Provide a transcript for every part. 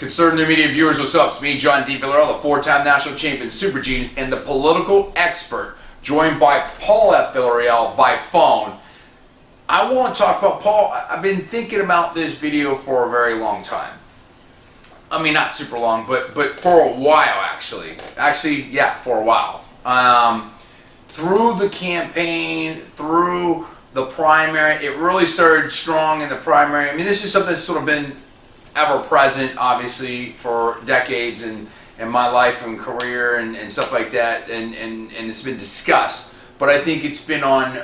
Conservative media viewers, what's up? It's me, John D. Villarreal, the four-time national champion, super genius, and the political expert, joined by Paul F. Villarreal by phone. I want to talk about Paul. I've been thinking about this video for a very long time. I mean, not super long, but for a while, actually. Yeah, for a while. Through the campaign, through the primary, it really started strong in the primary. I mean, this is something that's sort of been ever present, obviously, for decades in my life and career and stuff like that, and it's been discussed. But I think it's been on,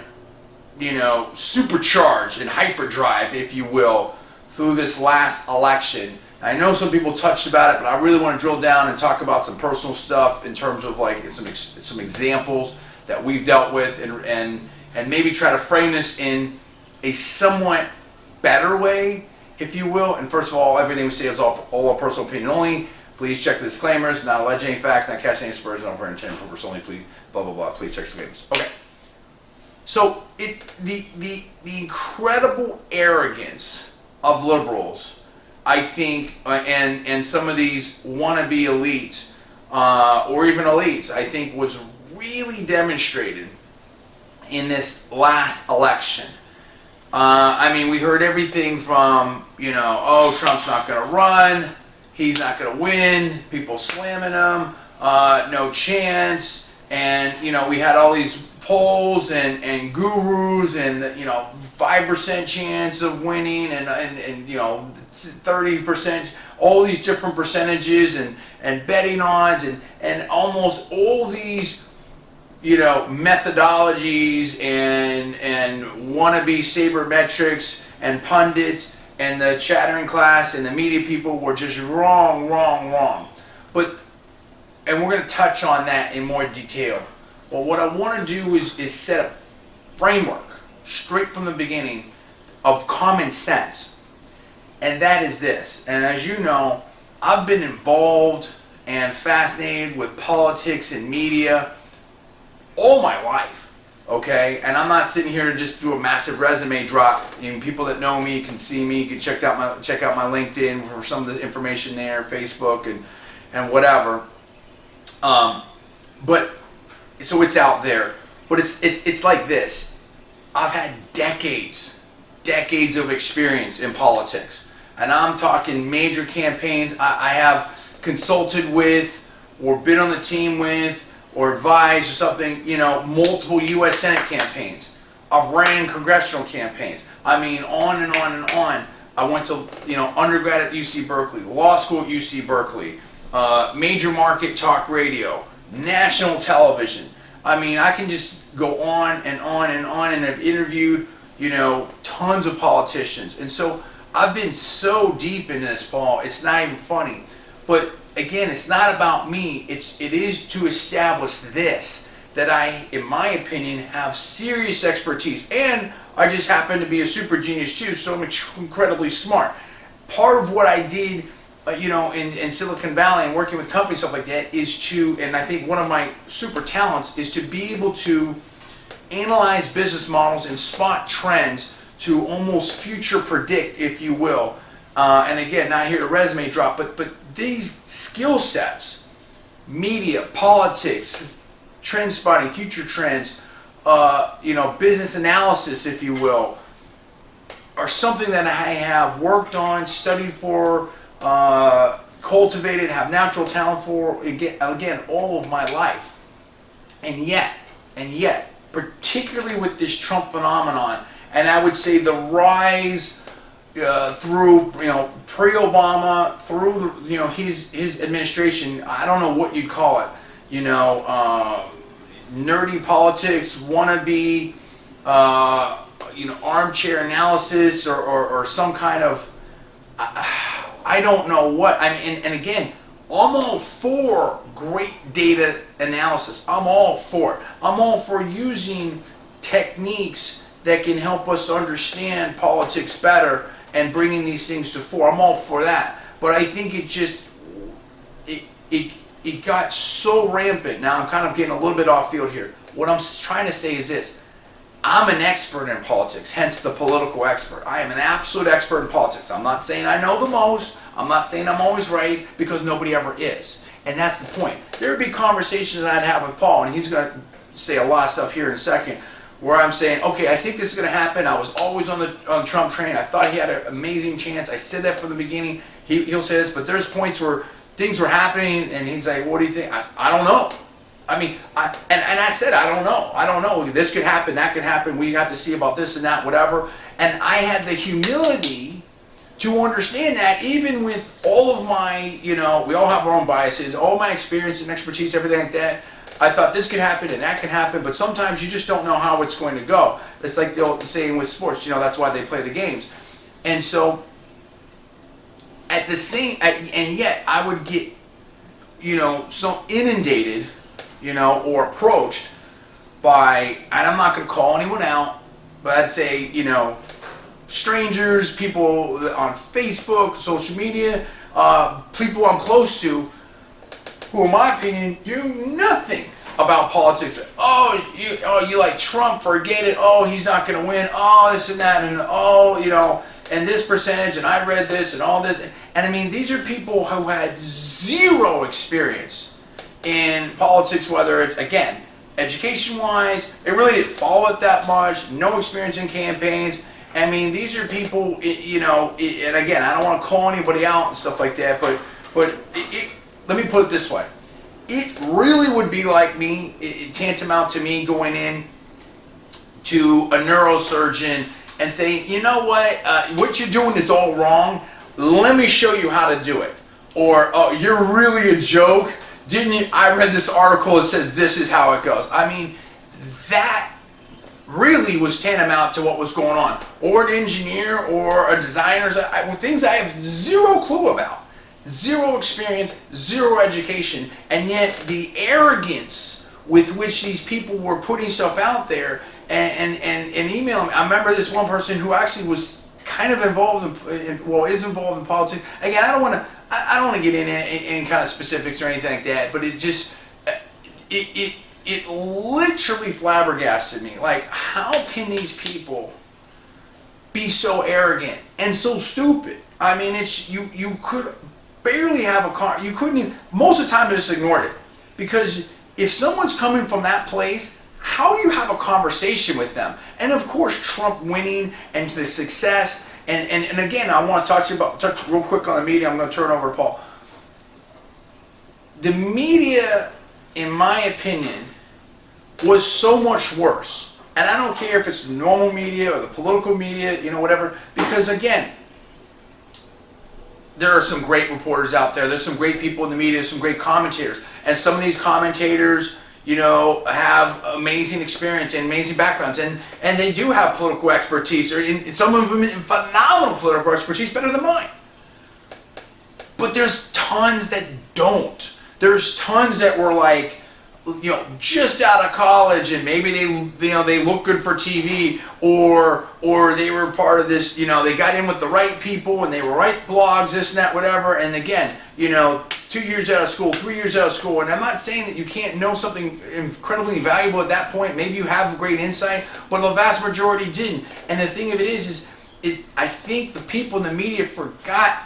supercharged and hyperdrive, if you will, through this last election. I know some people touched about it, but I really want to drill down and talk about some personal stuff in terms of like some examples that we've dealt with, and maybe try to frame this in a somewhat better way, if you will. And first of all, everything we say is all our personal opinion only. Please check the disclaimers. Not alleging any facts, not casting any aspersions on for intended purpose only. Please, blah blah blah. Please check the disclaimers. Okay. So the incredible arrogance of liberals, I think, and some of these wannabe elites, or even elites, I think was really demonstrated in this last election. I mean, we heard everything from, Trump's not going to run, he's not going to win, people slamming him, no chance, and, we had all these polls and gurus and, 5% chance of winning and 30%, all these different percentages and betting odds and almost all these methodologies and wannabe sabermetrics and pundits and the chattering class and the media people were just wrong. And we're going to touch on that in more detail. But what I want to do is set a framework straight from the beginning of common sense. And that is this. And as you know, I've been involved and fascinated with politics and media all my life, okay? And I'm not sitting here to just do a massive resume drop. People that know me can see me, can check out my LinkedIn for some of the information there, Facebook and whatever. But so it's out there. But it's like this. I've had decades of experience in politics, and I'm talking major campaigns. I have consulted with, or been on the team with, or advised or something, multiple U.S. Senate campaigns. I've ran congressional campaigns. I mean, on and on and on. I went to, undergrad at UC Berkeley, law school at UC Berkeley, major market talk radio, national television. I mean, I can just go on and on and on, and I've interviewed, tons of politicians. And so I've been so deep in this, Paul, it's not even funny. But again, it's not about me. It is to establish this, that I, in my opinion, have serious expertise. And I just happen to be a super genius too, so I'm incredibly smart. Part of what I did, in Silicon Valley and working with companies, stuff like that, is to, and I think one of my super talents is to be able to analyze business models and spot trends to almost future predict, if you will. And again, not here to resume drop, but these skill sets, media, politics, trend spotting, future trends, business analysis, if you will, are something that I have worked on, studied for, cultivated, have natural talent for, again, all of my life. And yet, particularly with this Trump phenomenon, and I would say the rise through, pre-Obama, through, his administration, I don't know what you'd call it, nerdy politics, wannabe, armchair analysis or some kind of, I don't know what. I mean, and again, I'm all for great data analysis. I'm all for it. I'm all for using techniques that can help us understand politics better and bringing these things to fore. I'm all for that. But I think it got so rampant. Now I'm kind of getting a little bit off field here. What I'm trying to say is this. I'm an expert in politics, hence the political expert. I am an absolute expert in politics. I'm not saying I know the most. I'm not saying I'm always right, because nobody ever is. And that's the point. There would be conversations I'd have with Paul, and he's going to say a lot of stuff here in a second, where I'm saying, okay, I think this is going to happen. I was always on the Trump train. I thought he had an amazing chance. I said that from the beginning. He'll say this, but there's points where things were happening, and he's like, what do you think? I don't know. I mean, and I said, I don't know. I don't know. This could happen, that could happen. We have to see about this and that, whatever. And I had the humility to understand that, even with all of my, we all have our own biases, all my experience and expertise, everything like that, I thought this could happen and that could happen, but sometimes you just don't know how it's going to go. It's like the old saying with sports, that's why they play the games. And so, and yet I would get, so inundated, or approached by, and I'm not going to call anyone out, but I'd say, strangers, people on Facebook, social media, people I'm close to, who, in my opinion, do nothing about politics. You like Trump? Forget it. Oh, he's not going to win. Oh, this and that, and and this percentage, and I read this, and all this. And I mean, these are people who had zero experience in politics, whether it's, again, education-wise, they really didn't follow it that much, no experience in campaigns. I mean, these are people, and again, I don't want to call anybody out and stuff like that, but let me put it this way. It really would be like me, tantamount to me going in to a neurosurgeon and saying, you know what you're doing is all wrong. Let me show you how to do it. Or, oh, you're really a joke. Didn't you? I read this article that says this is how it goes. I mean, that really was tantamount to what was going on. Or an engineer or a designer, things I have zero clue about. Zero experience, zero education, and yet the arrogance with which these people were putting stuff out there and emailing me. I remember this one person who actually was kind of involved is involved in politics. Again, I don't want to get into any kind of specifics or anything like that, but it just it literally flabbergasted me. Like, how can these people be so arrogant and so stupid? I mean, you could barely have a car. You couldn't even, most of the time, I just ignored it. Because if someone's coming from that place, how do you have a conversation with them? And of course, Trump winning and the success. And again, I want to touch real quick on the media. I'm going to turn over to Paul. The media, in my opinion, was so much worse. And I don't care if it's normal media or the political media, whatever. Because again, there are some great reporters out there. There's some great people in the media, some great commentators. And some of these commentators, have amazing experience and amazing backgrounds. And they do have political expertise, or some of them in phenomenal political expertise, better than mine. But there's tons that don't. There's tons that were like, just out of college, and maybe they look good for TV, or they were part of this, they got in with the right people and they were right blogs, this and that, whatever. And again, 2 years out of school, 3 years out of school, and I'm not saying that you can't know something incredibly valuable at that point. Maybe you have great insight, but the vast majority didn't. And the thing of it is I think the people in the media forgot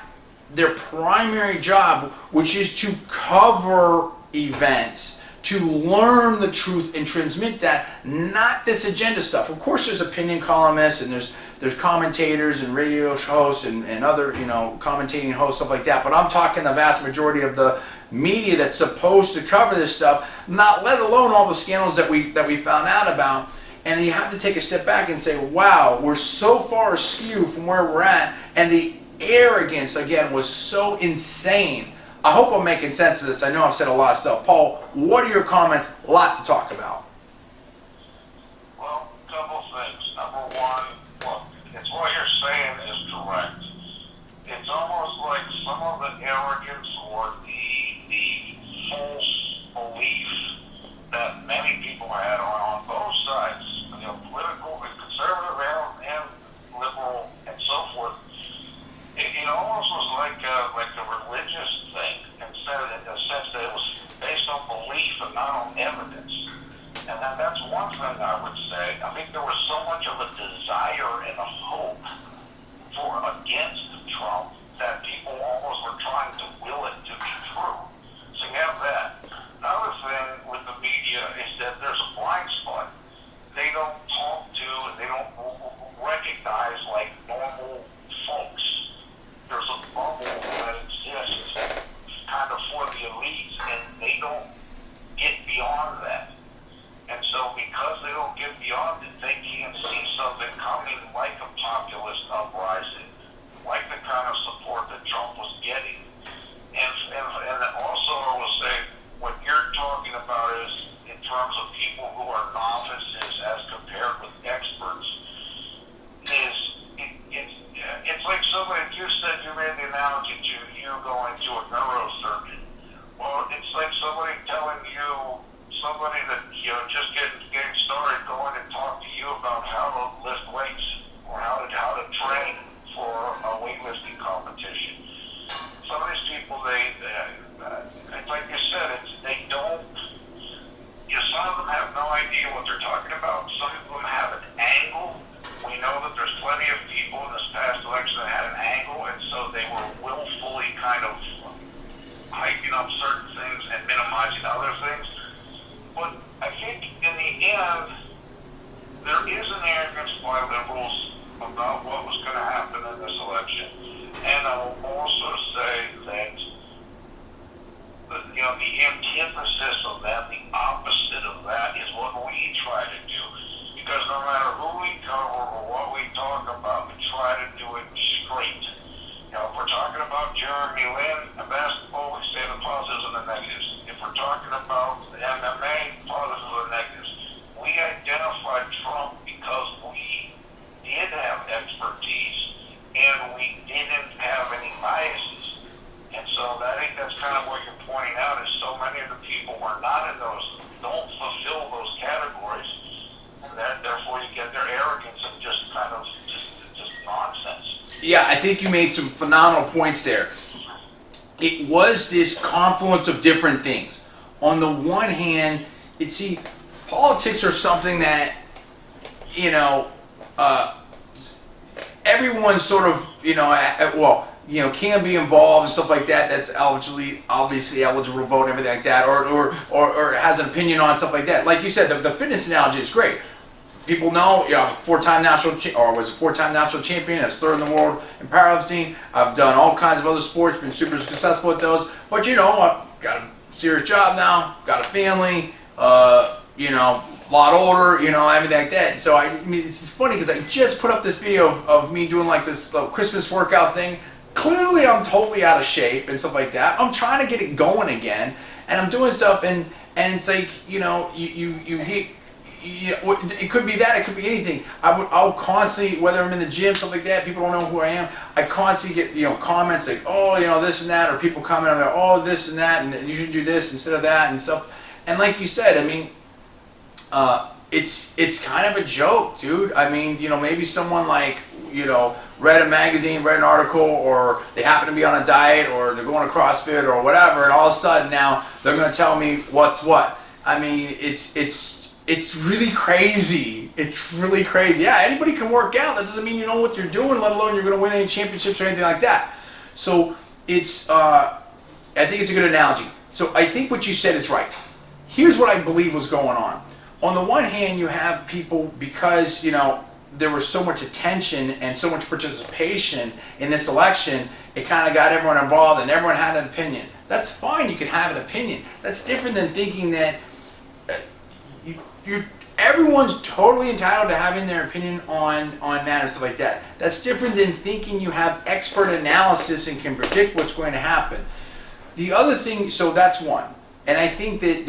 their primary job, which is to cover events, to learn the truth and transmit that, not this agenda stuff. Of course, there's opinion columnists and there's commentators and radio hosts and other, commentating hosts, stuff like that. But I'm talking the vast majority of the media that's supposed to cover this stuff, not let alone all the scandals that we found out about. And you have to take a step back and say, wow, we're so far askew from where we're at, and the arrogance, again, was so insane. I hope I'm making sense of this. I know I've said a lot of stuff. Paul, what are your comments? A lot to talk about. Well, a couple of things. Number one, look, it's what you're saying is correct. It's almost like some of the arrogance or the false belief that many people had on both sides, political and conservative and liberal and so forth. It almost was like a religious thing, instead of in the sense that it was based on belief and not on evidence. you going to a neurosurgeon. Well, it's like somebody telling you, somebody that, just getting started, going and talk to you about how to lift weights or how to train for a weightlifting competition. Some of these people, like you said, they don't, some of them have no idea what they're talking about. Some of them have an angle. We know that there's plenty of people in this past election that had an angle, and so they were willfully kind of hyping up certain things and minimizing other things. But I think in the end, there is an arrogance by liberals about what was going to happen in this election. And I will also say that the antithesis of that, the opposite of that, is what we try to do. Because no matter who we cover or what we talk about, we try to do it straight. If we're talking about Jeremy Lin and basketball, we say the positives and the negatives. If we're talking about the MMA, positives and negatives. We identified Trump because we did have expertise and we didn't have any biases. And so I think that's kind of what you're pointing out, is so many of the people were not in those, don't fulfill those categories, and that therefore you get their arrogance and just kind of just nonsense. Yeah, I think you made some phenomenal points there. It was this confluence of different things. On the one hand, politics are something that, everyone sort of, can be involved and stuff like that. That's obviously eligible to vote and everything like that, or has an opinion on stuff like that. Like you said, the fitness analogy is great. People know, four-time national champion, that's third in the world in powerlifting. I've done all kinds of other sports, been super successful at those. But I've got a serious job now, got a family, a lot older, everything like that. So it's funny because I just put up this video of me doing like this Christmas workout thing. Clearly, I'm totally out of shape and stuff like that. I'm trying to get it going again, and I'm doing stuff, and it's like it could be that, it could be anything. I'll constantly, whether I'm in the gym, stuff like that, people don't know who I am, I constantly get, comments like, oh, this and that, or people comment on there, oh, this and that, and you should do this instead of that and stuff. And like you said, it's kind of a joke, dude. Maybe someone read a magazine, read an article, or they happen to be on a diet, or they're going to CrossFit or whatever, and all of a sudden now they're going to tell me what's what. It's really crazy. It's really crazy. Yeah, anybody can work out. That doesn't mean you know what you're doing, let alone you're going to win any championships or anything like that. So I think it's a good analogy. So I think what you said is right. Here's what I believe was going on. On the one hand, you have people, because, there was so much attention and so much participation in this election, it kind of got everyone involved and everyone had an opinion. That's fine, you can have an opinion. That's different than thinking that everyone's totally entitled to having their opinion on matters like that. That's different than thinking you have expert analysis and can predict what's going to happen. The other thing, so that's one. And I think that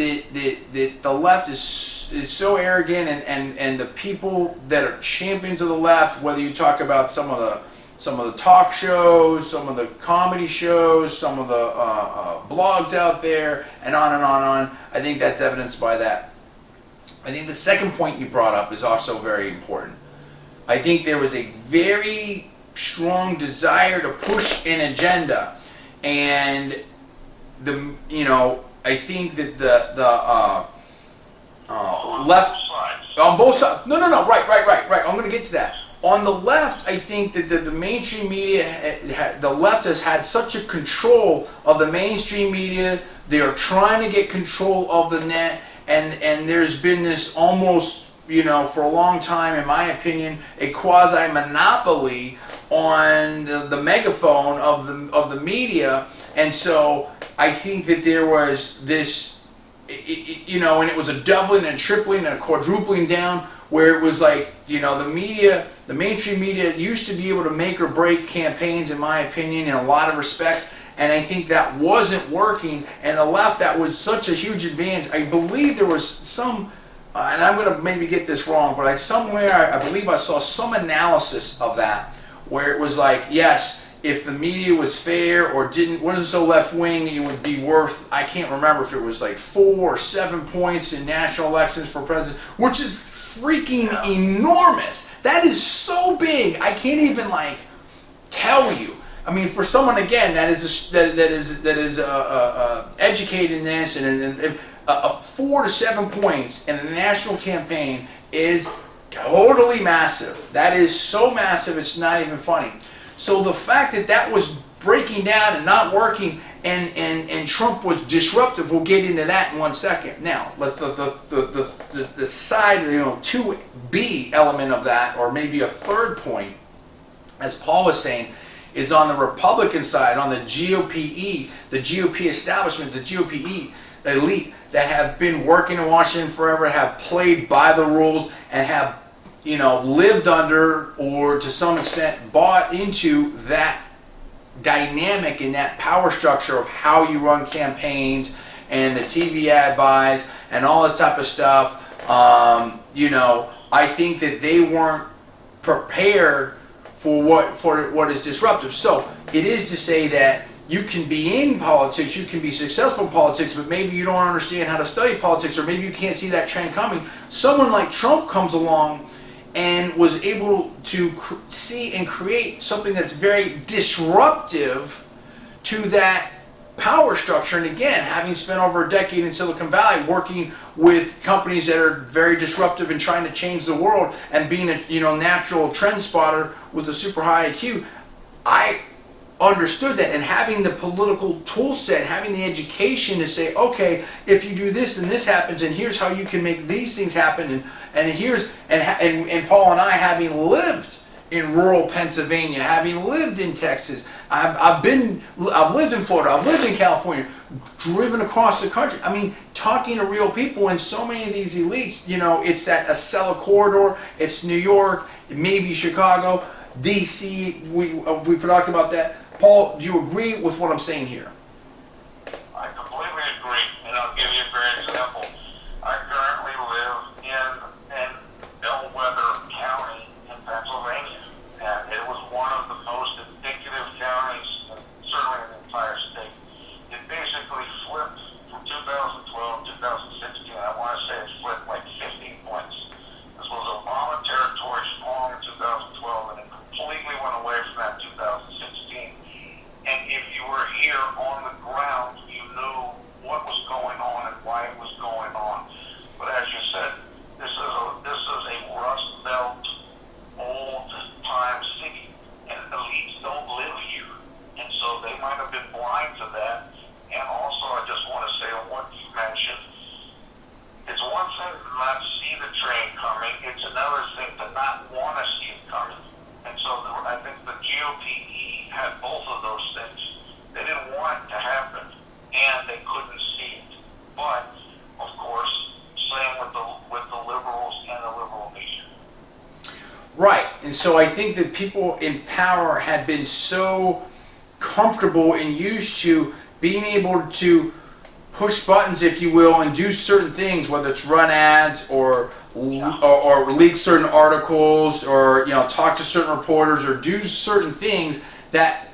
the left is so arrogant, and the people that are champions of the left, whether you talk about some of the talk shows, some of the comedy shows, some of the blogs out there, and on and on and on, I think that's evidenced by that. I think the second point you brought up is also very important. I think there was a very strong desire to push an agenda, and I think that the left on both sides. No, right. I'm going to get to that. On the left, I think that the mainstream media, the left has had such a control of the mainstream media. They are trying to get control of the net, and there's been this almost, for a long time, in my opinion, a quasi-monopoly on the megaphone of the media. And so I think that there was this, and it was a doubling and a tripling and a quadrupling down, where it was like, the mainstream media used to be able to make or break campaigns, in my opinion, in a lot of respects. And I think that wasn't working. And the left, that was such a huge advantage. I believe there was some, and I'm going to maybe get this wrong, but I believe I saw some analysis of that, where it was like, yes, if the media was fair or wasn't so left wing, it would be worth, I can't remember if it was like 4 or 7 points in national elections for president, which is freaking enormous. That is so big. I can't even like tell you. I mean, for someone again that is educated in this, and 4 to 7 points in a national campaign is totally massive. That is so massive, it's not even funny. So the fact that that was breaking down and not working, and Trump was disruptive, we'll get into that in 1 second. Now, let the side, 2B element of that, or maybe a third point, as Paul was saying, is on the Republican side, on the GOP establishment, the GOP elite that have been working in Washington forever, have played by the rules, and have lived under, or to some extent bought into that dynamic and that power structure of how you run campaigns and the TV ad buys and all this type of stuff. I think that they weren't prepared for what is disruptive. So it is to say that you can be in politics, you can be successful in politics, but maybe you don't understand how to study politics, or maybe you can't see that trend coming. Someone like Trump comes along and was able to see and create something that's very disruptive to that power structure. And again, having spent over a decade in Silicon Valley working with companies that are very disruptive and trying to change the world, and being a natural trend spotter with a super high IQ, I understood that. And having the political tool set, having the education to say, okay, if you do this, then this happens, and here's how you can make these things happen, and Paul and I, having lived in rural Pennsylvania, having lived in Texas, I've lived in Florida, I've lived in California, driven across the country. I mean, talking to real people, and so many of these elites, it's that Acela corridor, it's New York, maybe Chicago, DC. We've talked about that. Paul, do you agree with what I'm saying here? I completely agree, and I'll give you a great example. I currently live in Bellwether County in Pennsylvania, and it was one of the most indicative counties, certainly in the entire state. It basically flipped from 2012 to 2016. I want to say it flipped like 15 points. This was Obama territory strong in 2012, and it completely went away from that 2016. And if you were here on the ground, you knew what was going on and why it was going on. But as you said, this is a Rust Belt, old time city, and elites don't live here, and so they might have been blind to that. And also, I just want to say on what you mentioned, it's one thing to not see the train coming; it's another thing to not want to see it coming. And so I think the GOP had both of those things. They didn't want it to happen, and they couldn't see it. But, of course, same with the liberals and the liberal media. Right. And so I think that people in power had been so comfortable and used to being able to push buttons, if you will, and do certain things, whether it's run ads or leak certain articles, or talk to certain reporters, or do certain things that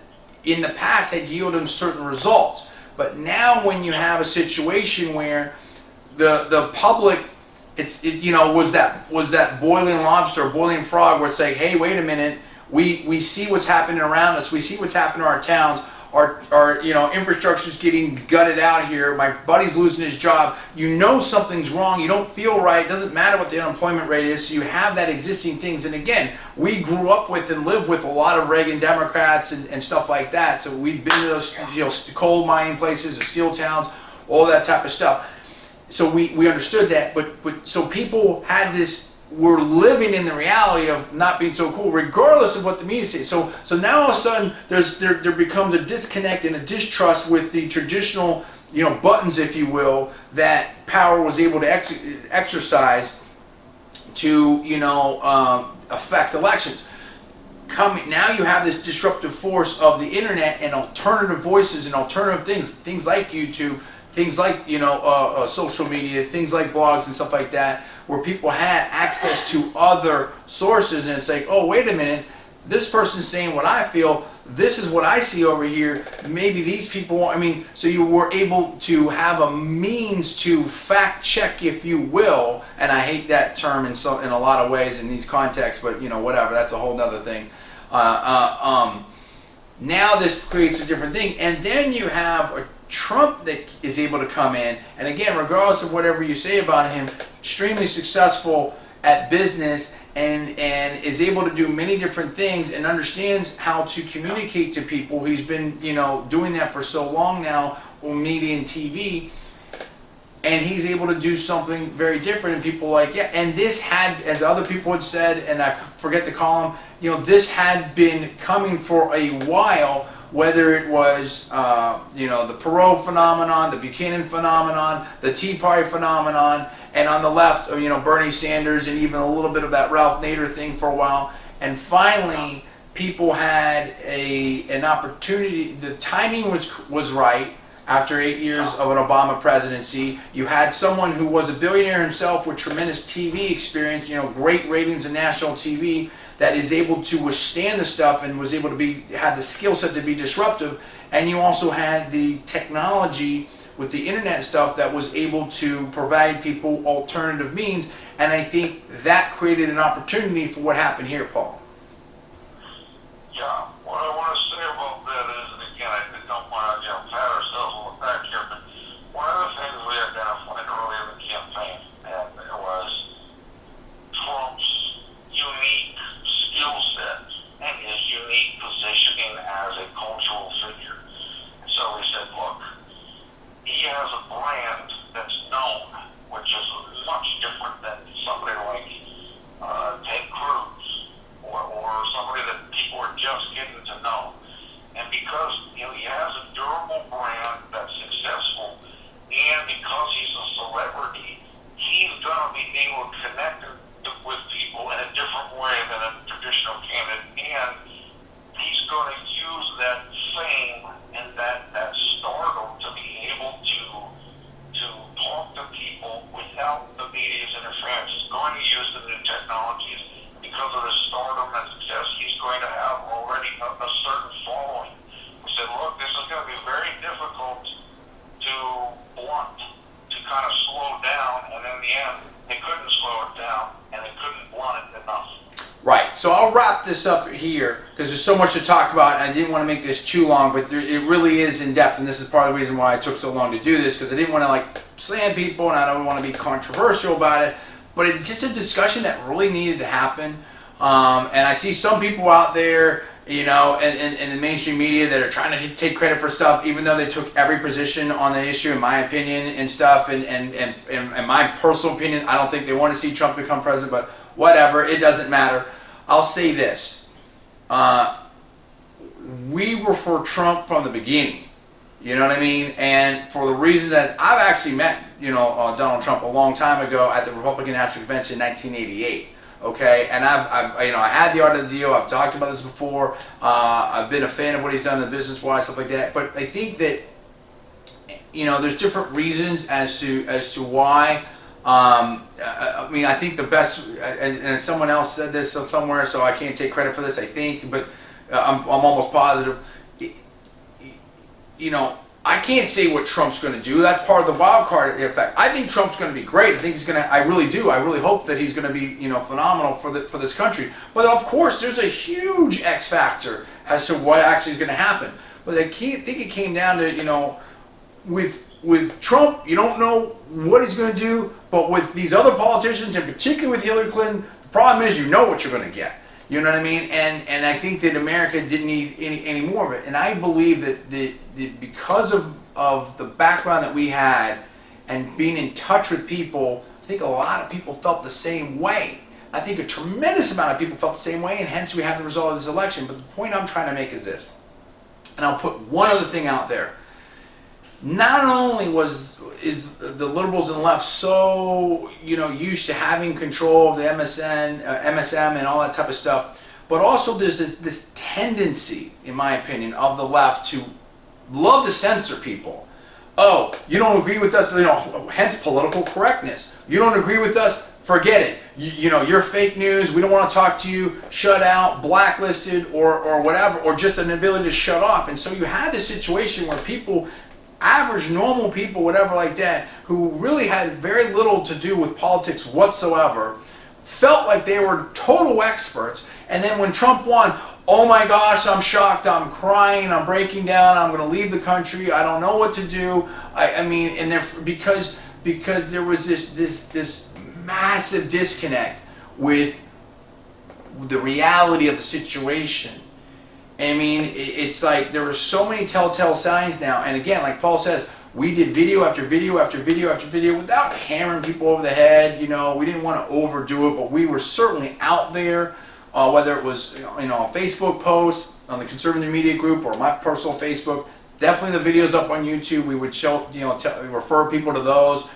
in the past had yielded them certain results. But now when you have a situation where the public, was that boiling lobster or boiling frog, where it's like, hey, wait a minute, we see what's happening around us, we see what's happening in our towns, our infrastructure's getting gutted out here, my buddy's losing his job, something's wrong, you don't feel right, it doesn't matter what the unemployment rate is, so you have that existing things. And again, we grew up with and lived with a lot of Reagan Democrats and stuff like that, so we've been to those coal mining places, the steel towns, all that type of stuff. So we understood that, but so people had this, we're living in the reality of not being so cool, regardless of what the media says. So now all of a sudden there becomes a disconnect and a distrust with the traditional, buttons, if you will, that power was able to exercise to, affect elections. Now you have this disruptive force of the internet and alternative voices and alternative things like YouTube, things like social media, things like blogs and stuff like that, where people had access to other sources. And it's like, oh, wait a minute, this person's saying what I feel, this is what I see over here. Maybe these people, I mean, so you were able to have a means to fact check, if you will, and I hate that term in a lot of ways in these contexts, but you know, whatever, that's a whole nother thing. Now this creates a different thing, and then you have a Trump that is able to come in, and again, regardless of whatever you say about him, extremely successful at business, and is able to do many different things and understands how to communicate to people. He's been, you know, doing that for so long now on media and TV, and he's able to do something very different, and people are like, yeah, and this had, as other people had said, and I forget to call them, you know, this had been coming for a while, whether it was, you know, the Perot phenomenon, the Buchanan phenomenon, the Tea Party phenomenon, and on the left, you know, Bernie Sanders, and even a little bit of that Ralph Nader thing for a while. And finally, people had an opportunity. The timing was right. After 8 years of an Obama presidency, you had someone who was a billionaire himself with tremendous TV experience, you know, great ratings in national TV, that is able to withstand the stuff and was able to had the skill set to be disruptive. And you also had the technology with the internet stuff that was able to provide people alternative means, and I think that created an opportunity for what happened here, Paul. Yeah, what I want to say about that is, and again, I don't want to pat ourselves on the back here, but one of the things we identified early in the campaign, and it was Trump's unique skill set and his unique positioning as a cultural figure. And so we said, look, he has a brand that's known, which is much different than somebody like Ted Cruz or somebody that people are just getting to know. And because, you know, he has a durable brand that's successful, and because he's a celebrity, he's going to be able to connect with people in a different way than a traditional candidate, and he's going to use that fame and that stardom to be able to talk to people without the media's interference. He's going to use the new technologies. Because of his stardom and success, he's going to have already a certain following. We said, look, this is going to be very difficult to blunt, to kind of slow down, and in the end, they couldn't slow it down, and they couldn't blunt it enough. Right, so I'll wrap this up here, because there's so much to talk about, and I didn't want to make this too long, but it really is in depth, and this is part of the reason why it took so long to do this, because I didn't want to like slam people, and I don't want to be controversial about it, but it's just a discussion that really needed to happen. And I see some people out there, you know, in the mainstream media that are trying to take credit for stuff, even though they took every position on the issue, in my opinion, and stuff, and my personal opinion, I don't think they want to see Trump become president, but whatever, it doesn't matter. I'll say this. We were for Trump from the beginning. You know what I mean? And for the reason that I've actually met, you know, Donald Trump a long time ago at the Republican National Convention in 1988. Okay, and I've you know, I had the art of the deal. I've talked about this before. I've been a fan of what he's done in the business wise, stuff like that. But I think that, you know, there's different reasons as to why. I mean, I think the best, and someone else said this somewhere, so I can't take credit for this. I think, but I'm almost positive. You know, I can't say what Trump's going to do. That's part of the wild card effect. I think Trump's going to be great. I think he's going to. I really do. I really hope that he's going to be, you know, phenomenal for this country. But of course, there's a huge X factor as to what actually is going to happen. But I think it came down to, you know, with Trump, you don't know what he's going to do. But with these other politicians, and particularly with Hilary Clinton, the problem is you know what you're going to get. You know what I mean? And I think that America didn't need any more of it. And I believe that because of the background that we had and being in touch with people, I think a lot of people felt the same way. I think a tremendous amount of people felt the same way, and hence we have the result of this election. But the point I'm trying to make is this, and I'll put one other thing out there. Not only is the liberals and the left so, you know, used to having control of the MSM and all that type of stuff, but also there's this tendency, in my opinion, of the left to love to censor people. Oh, you don't agree with us, you know, hence political correctness. You don't agree with us, forget it. You know, you're fake news. We don't want to talk to you. Shut out, blacklisted, or whatever, or just an ability to shut off. And so you had this situation where people, average, normal people, whatever like that, who really had very little to do with politics whatsoever, felt like they were total experts. And then when Trump won, oh my gosh, I'm shocked, I'm crying, I'm breaking down, I'm going to leave the country, I don't know what to do. I mean, and because there was this massive disconnect with the reality of the situation. I mean, it's like there are so many telltale signs now. And again, like Paul says, we did video after video after video after video without hammering people over the head. You know, we didn't want to overdo it, but we were certainly out there, whether it was a Facebook post on the conservative media group or my personal Facebook. Definitely the videos up on YouTube. We would show, refer people to those.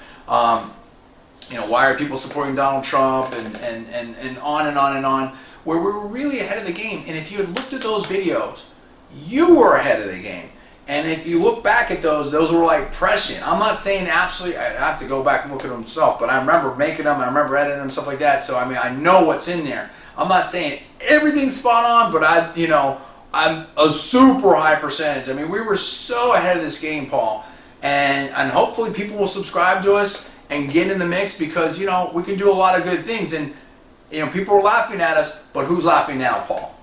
Why are people supporting Donald Trump, and on and on and on, where we were really ahead of the game. And if you had looked at those videos, you were ahead of the game. And if you look back at those were like prescient. I'm not saying absolutely, I have to go back and look at them myself, but I remember making them, I remember editing them, stuff like that. So I mean, I know what's in there. I'm not saying everything's spot on, but I'm a super high percentage. I mean, we were so ahead of this game, Paul. And hopefully people will subscribe to us and get in the mix, because, we can do a lot of good things. And, people are laughing at us, but who's laughing now, Paul?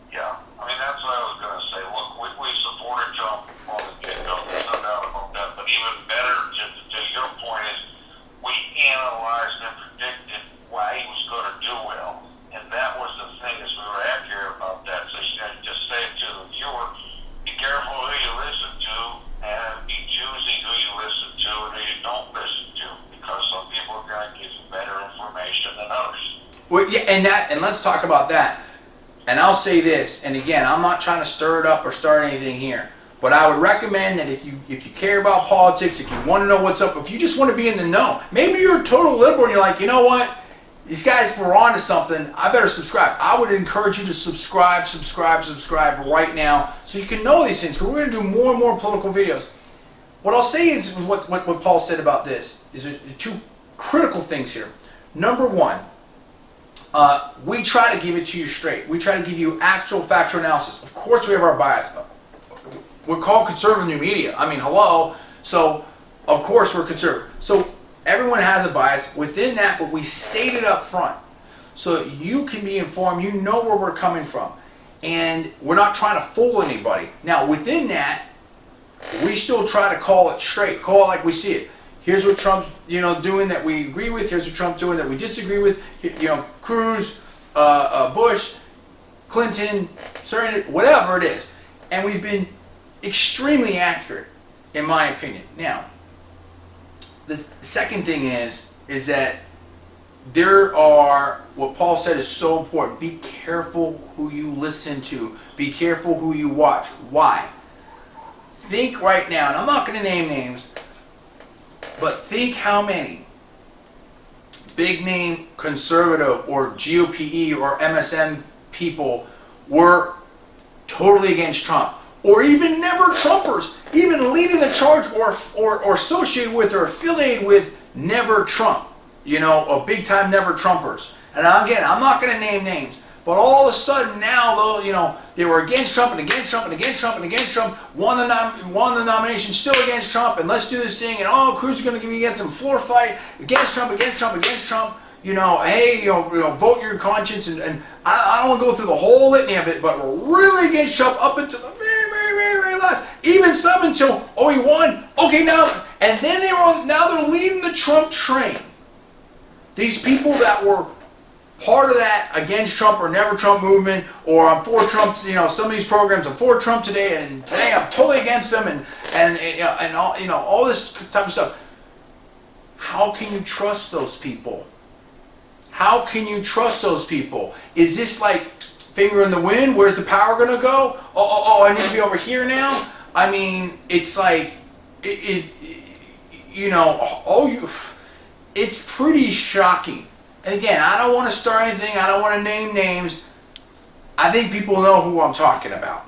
Yeah, I mean, that's what I was going to say. Look, we supported Trump on the get-go. There's no doubt about that. But even better, to your point, is we analyzed and predicted why he was going to do well. And that was the thing, is we were accurate about that. So just say it to the viewer, be careful who you listen to, and be choosy who you listen to and who you don't listen to, because some people are going to give you better information than others. Well, yeah, and let's talk about that. And I'll say this, and again, I'm not trying to stir it up or start anything here, but I would recommend that if you care about politics, if you want to know what's up, if you just want to be in the know, maybe you're a total liberal and you're like, you know what? These guys were on to something. I better subscribe. I would encourage you to subscribe right now, so you can know these things. Because we're going to do more and more political videos. What I'll say is what Paul said about this is two critical things here. Number one, we try to give it to you straight. We try to give you actual factual analysis. Of course, we have our bias. We're called conservative new media. I mean, hello. So, of course, we're conservative. So, everyone has a bias within that, but we state it up front so that you can be informed, you know where we're coming from. And we're not trying to fool anybody. Now, within that, we still try to call it straight, call it like we see it. Here's what Trump's doing that we agree with, here's what Trump's doing that we disagree with. Cruz, Bush, Clinton, certain, whatever it is. And we've been extremely accurate, in my opinion. Now, the second thing is that there are, what Paul said is so important, be careful who you listen to. Be careful who you watch. Why? Think right now, and I'm not going to name names, but think how many big name conservative or GOPE or MSM people were totally against Trump. Or even Never-Trumpers, even leading the charge or associated with or affiliated with Nevertrump, a big-time Never-Trumpers. And again, I'm not going to name names, but all of a sudden now, though, they were against Trump and against Trump and against Trump and against Trump, won the nomination, still against Trump, and let's do this thing, and Cruz is going to give you against him, floor fight, against Trump, against Trump, against Trump. Hey, vote your conscience, and I don't want to go through the whole litany of it, but we're really against Trump up until the very, very, very, very last. Even some until, he won. Okay, now, and then now they're leading the Trump train. These people that were part of that against Trump or Never Trump movement, or I'm for Trump, some of these programs, I'm for Trump today, and today I'm totally against them, and all this type of stuff. How can you trust those people? How can you trust those people? Is this like finger in the wind? Where's the power going to go? I need to be over here now. I mean, it's like, it's pretty shocking. And again, I don't want to start anything. I don't want to name names. I think people know who I'm talking about.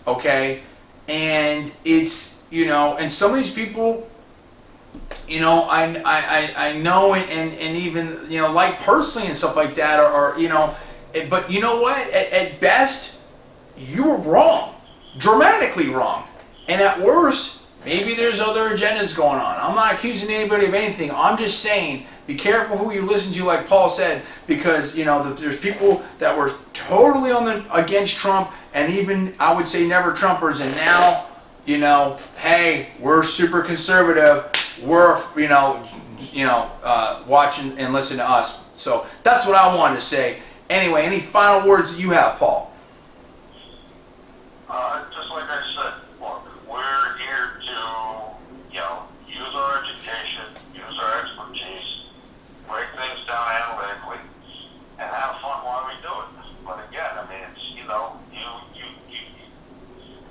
Okay? And it's, and some of these people I know, and even, like personally and stuff like that, but you know what? At best, you were wrong, dramatically wrong, and at worst, maybe there's other agendas going on. I'm not accusing anybody of anything. I'm just saying, be careful who you listen to, like Paul said, because there's people that were totally against Trump, and even I would say never Trumpers, and now, hey, we're super conservative. We're watching and listening to us. So that's what I wanted to say. Anyway, any final words that you have, Paul? Just like I said, look, we're here to, use our education, use our expertise, break things down analytically, and have fun while we do it. But again, I mean, it's, you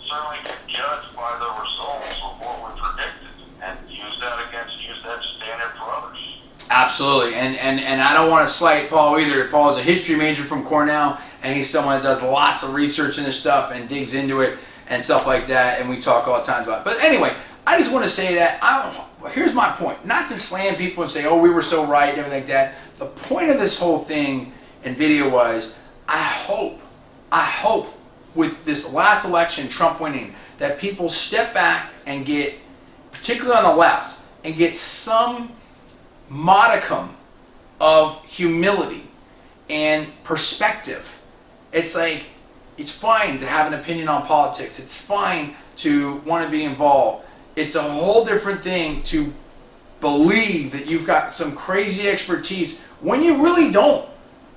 certainly can judge by the results of what we predicted and use that standard for others. Absolutely, and I don't want to slight Paul either. Paul is a history major from Cornell, and he's someone that does lots of research in this stuff and digs into it and stuff like that, and we talk all the time about it. But anyway, I just want to say that, here's my point. Not to slam people and say, oh, we were so right and everything like that. The point of this whole thing and video was, I hope with this last election, Trump winning, that people step back and get, particularly on the left, and get some modicum of humility and perspective. It's like, it's fine to have an opinion on politics. It's fine to want to be involved. It's a whole different thing to believe that you've got some crazy expertise when you really don't.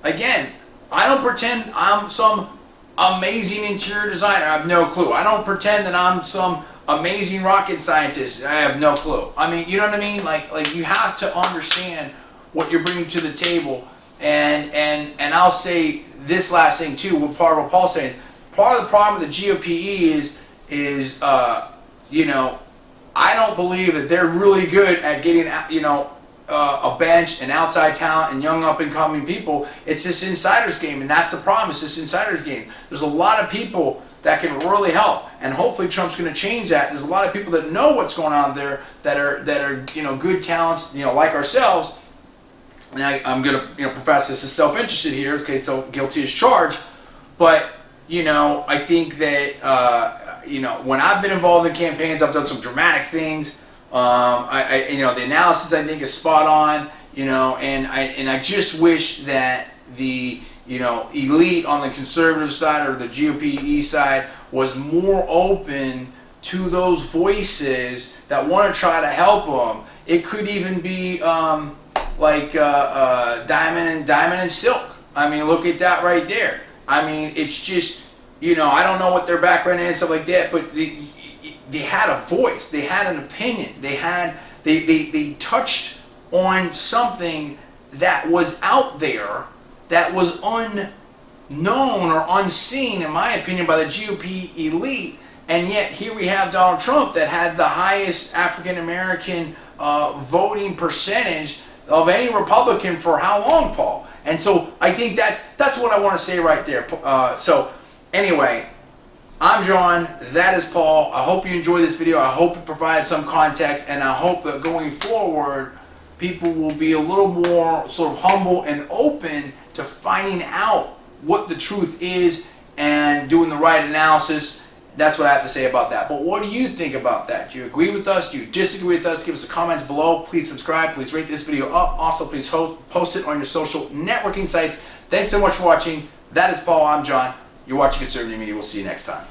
Again, I don't pretend I'm some amazing interior designer. I have no clue. I don't pretend that I'm some amazing rocket scientist. I have no clue. I mean, you know what I mean? Like you have to understand what you're bringing to the table. And I'll say this last thing too. What part of what Paul's saying. Part of the problem with the GOP is I don't believe that they're really good at getting a bench and outside talent and young up and coming people. It's this insiders game, and that's the problem. It's this insiders game. There's a lot of people that can really help, and hopefully Trump's going to change that. There's a lot of people that know what's going on there that are good talents, like ourselves. And I'm going to profess this as self-interested here. Okay, so guilty as charged, but I think that when I've been involved in campaigns, I've done some dramatic things. The analysis I think is spot on. And I just wish that the elite on the conservative side or the GOP side was more open to those voices that want to try to help them. It could even be like Diamond and Silk. I mean, look at that right there. I mean, it's just, I don't know what their background is and stuff like that, but they had a voice, they had an opinion, they touched on something that was out there, that was unknown or unseen, in my opinion, by the GOP elite. And yet here we have Donald Trump that had the highest African American voting percentage of any Republican for how long, Paul? And so I think that's what I want to say right there. So anyway, I'm John, that is Paul. I hope you enjoyed this video. I hope it provided some context, and I hope that going forward, people will be a little more sort of humble and open to finding out what the truth is and doing the right analysis. That's what I have to say about that. But what do you think about that? Do you agree with us? Do you disagree with us? Give us the comments below. Please subscribe. Please rate this video up. Also, please post it on your social networking sites. Thanks so much for watching. That is Paul. I'm John. You're watching Conservative Media. We'll see you next time.